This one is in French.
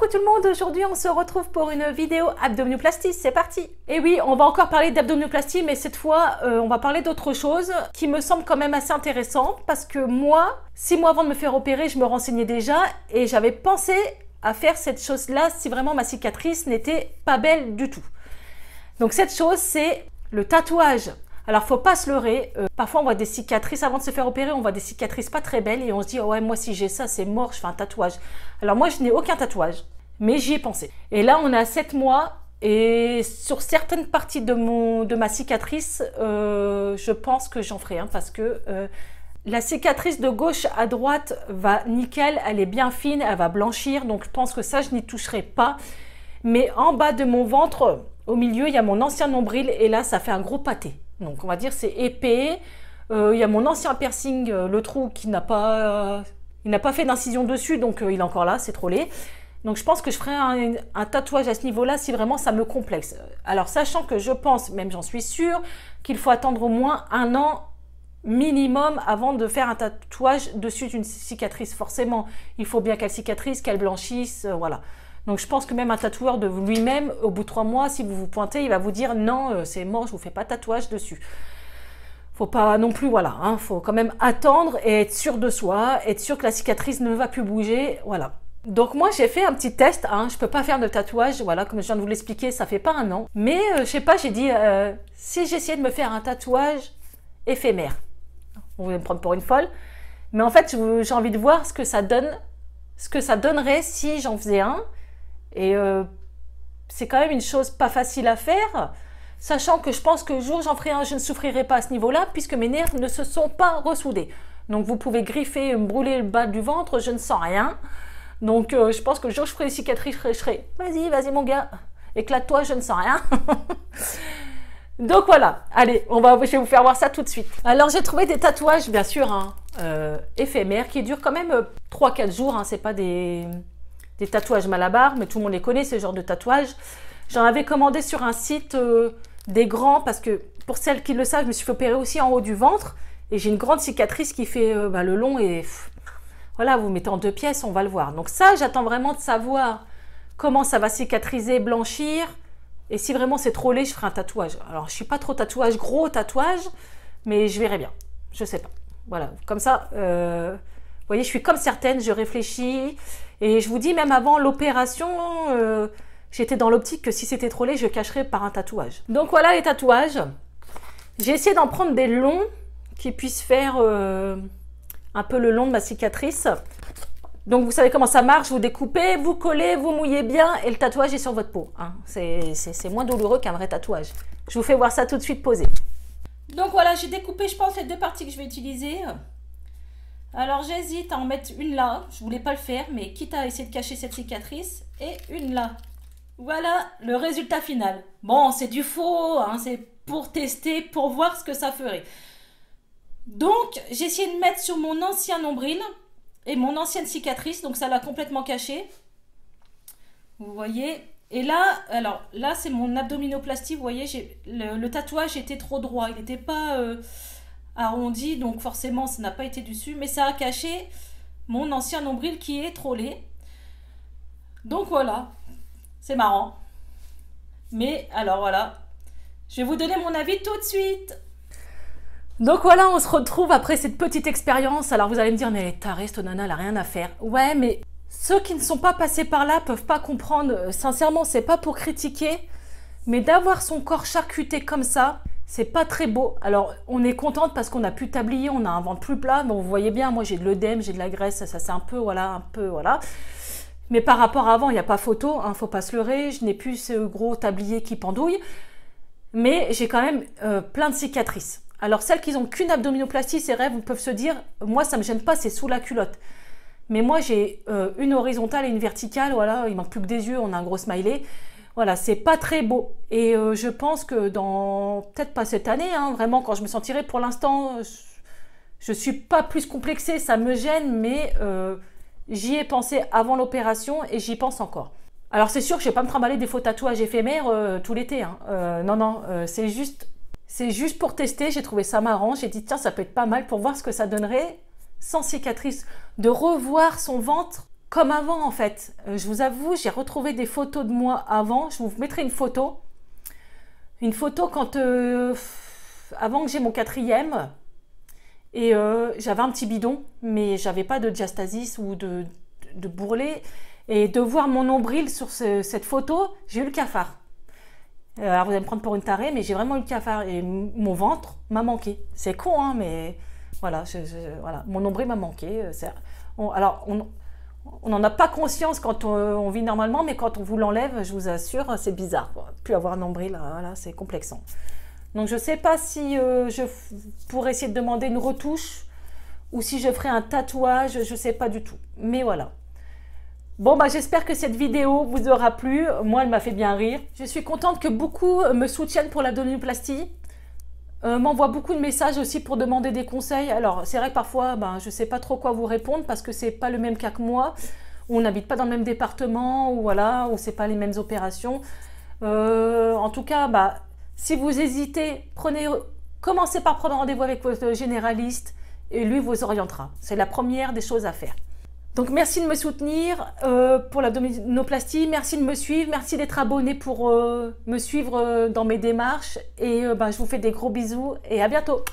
Coucou tout le monde, aujourd'hui on se retrouve pour une vidéo abdominoplastie, c'est parti. Et oui, on va encore parler d'abdominoplastie, mais cette fois on va parler d'autre chose qui me semble quand même assez intéressant parce que moi, 6 mois avant de me faire opérer, je me renseignais déjà et j'avais pensé à faire cette chose-là si vraiment ma cicatrice n'était pas belle du tout. Donc cette chose, c'est le tatouage. Alors, faut pas se leurrer. Parfois, on voit des cicatrices. Avant de se faire opérer, on voit des cicatrices pas très belles et on se dit, oh ouais, moi, si j'ai ça, c'est mort, je fais un tatouage. Alors, moi, je n'ai aucun tatouage, mais j'y ai pensé. Et là, on a 7 mois et sur certaines parties de ma cicatrice, je pense que j'en ferai un parce que la cicatrice de gauche à droite va nickel, elle est bien fine, elle va blanchir. Donc, je pense que ça, je n'y toucherai pas. Mais en bas de mon ventre, au milieu, il y a mon ancien nombril et là, ça fait un gros pâté. Donc on va dire c'est épais. Il y a mon ancien piercing, le trou qui n'a pas, il n'a pas fait d'incision dessus, donc il est encore là, c'est trop laid. Donc je pense que je ferai un tatouage à ce niveau-là si vraiment ça me complexe. Alors sachant que je pense, même j'en suis sûre, qu'il faut attendre au moins 1 an minimum avant de faire un tatouage dessus d'une cicatrice. Forcément, il faut bien qu'elle cicatrise, qu'elle blanchisse, voilà. Donc je pense que même un tatoueur de lui-même, au bout de 3 mois, si vous vous pointez, il va vous dire non, c'est mort, je vous fais pas de tatouage dessus. Faut pas non plus, voilà, hein, faut quand même attendre et être sûr de soi, être sûr que la cicatrice ne va plus bouger, voilà. Donc moi j'ai fait un petit test, hein, je peux pas faire de tatouage, voilà, comme je viens de vous l'expliquer, ça fait pas 1 an. Mais je sais pas, j'ai dit, si j'essayais de me faire un tatouage éphémère, vous allez me prendre pour une folle, mais en fait j'ai envie de voir ce que ça donne, ce que ça donnerait si j'en faisais un. Et c'est quand même une chose pas facile à faire, sachant que je pense que le jour où j'en ferai un, je ne souffrirai pas à ce niveau-là, puisque mes nerfs ne se sont pas ressoudés. Donc vous pouvez griffer, me brûler le bas du ventre, je ne sens rien. Donc je pense que le jour où je ferai des cicatrices, je serai vas-y mon gars, éclate-toi, je ne sens rien. Donc voilà, allez, je vais vous faire voir ça tout de suite. Alors j'ai trouvé des tatouages, bien sûr, hein, éphémères, qui durent quand même 3-4 jours, hein, c'est pas des tatouages Malabar, mais tout le monde les connaît, ce genre de tatouage. J'en avais commandé sur un site des grands, parce que pour celles qui le savent, je me suis fait opérer aussi en haut du ventre, et j'ai une grande cicatrice qui fait le long, et voilà, vous mettez en 2 pièces, on va le voir. Donc ça, j'attends vraiment de savoir comment ça va cicatriser, blanchir, et si vraiment c'est trop laid, je ferai un tatouage. Alors, je suis pas trop tatouage, gros tatouage, mais je verrai bien, je sais pas. Voilà, comme ça, vous voyez, je suis comme certaines, je réfléchis. Et je vous dis, même avant l'opération, j'étais dans l'optique que si c'était trop laid, je cacherais par un tatouage. Donc voilà les tatouages. J'ai essayé d'en prendre des longs qui puissent faire un peu le long de ma cicatrice. Donc vous savez comment ça marche, vous découpez, vous collez, vous mouillez bien et le tatouage est sur votre peau. Hein. C'est moins douloureux qu'un vrai tatouage. Je vous fais voir ça tout de suite posé. Donc voilà, j'ai découpé, je pense, les 2 parties que je vais utiliser. Alors j'hésite à en mettre une là, je voulais pas le faire, mais quitte à essayer de cacher cette cicatrice, et une là. Voilà le résultat final. Bon, c'est du faux, hein, c'est pour tester, pour voir ce que ça ferait. Donc j'ai essayé de mettre sur mon ancien nombril et mon ancienne cicatrice, donc ça l'a complètement caché. Vous voyez. Et là, alors là c'est mon abdominoplastie, vous voyez, le tatouage était trop droit, il n'était pas arrondi, donc forcément ça n'a pas été dessus, mais ça a caché mon ancien nombril qui est trop laid. Donc voilà, c'est marrant. Mais alors voilà, je vais vous donner mon avis tout de suite. Donc voilà, on se retrouve après cette petite expérience. Alors vous allez me dire, mais tarée, cette nana, elle a rien à faire. Ouais, mais ceux qui ne sont pas passés par là peuvent pas comprendre. Sincèrement, c'est pas pour critiquer, mais d'avoir son corps charcuté comme ça, c'est pas très beau. Alors, on est contente parce qu'on a pu tablier, on a un ventre plus plat. Bon, vous voyez bien, moi j'ai de l'œdème, j'ai de la graisse, ça c'est un peu, voilà. Mais par rapport à avant, il n'y a pas photo, hein, faut pas se leurrer. Je n'ai plus ce gros tablier qui pendouille. Mais j'ai quand même plein de cicatrices. Alors, celles qui n'ont qu'une abdominoplastie, ces rêves peuvent se dire, moi ça me gêne pas, c'est sous la culotte. Mais moi j'ai une horizontale et une verticale, voilà, il manque plus que des yeux, on a un gros smiley. Voilà, c'est pas très beau. Et je pense que dans, peut-être pas cette année, hein, vraiment, quand je me sentirai, pour l'instant, je suis pas plus complexée, ça me gêne, mais j'y ai pensé avant l'opération et j'y pense encore. Alors c'est sûr que je vais pas me trimballer des faux tatouages éphémères tout l'été. Hein. Non, c'est juste pour tester, j'ai trouvé ça marrant. J'ai dit tiens, ça peut être pas mal pour voir ce que ça donnerait sans cicatrice. De revoir son ventre comme avant en fait. Je vous avoue, j'ai retrouvé des photos de moi avant. Je vous mettrai une photo. Une photo quand avant que j'ai mon 4e. Et j'avais un petit bidon, mais j'avais pas de diastasis ou de bourrelet. Et de voir mon nombril sur cette photo, j'ai eu le cafard. Alors vous allez me prendre pour une tarée, mais j'ai vraiment eu le cafard. Et mon ventre m'a manqué. C'est con, hein, mais voilà, voilà. Mon nombril m'a manqué. Alors, on n'en a pas conscience quand on vit normalement, mais quand on vous l'enlève, je vous assure, c'est bizarre, quoi. Plus avoir un nombril, voilà, c'est complexant. Donc je ne sais pas si je pourrais essayer de demander une retouche ou si je ferai un tatouage, je ne sais pas du tout. Mais voilà. Bon, bah, j'espère que cette vidéo vous aura plu. Moi, elle m'a fait bien rire. Je suis contente que beaucoup me soutiennent pour l'abdominoplastie. M'envoient beaucoup de messages aussi pour demander des conseils. Alors, c'est vrai que parfois, ben, je ne sais pas trop quoi vous répondre parce que ce n'est pas le même cas que moi. Ou on n'habite pas dans le même département, ou voilà, ou ce n'est pas les mêmes opérations. En tout cas, bah, si vous hésitez, commencez par prendre rendez-vous avec votre généraliste et lui vous orientera. C'est la première des choses à faire. Donc merci de me soutenir pour l'abdominoplastie, merci de me suivre, merci d'être abonné pour me suivre dans mes démarches et je vous fais des gros bisous et à bientôt.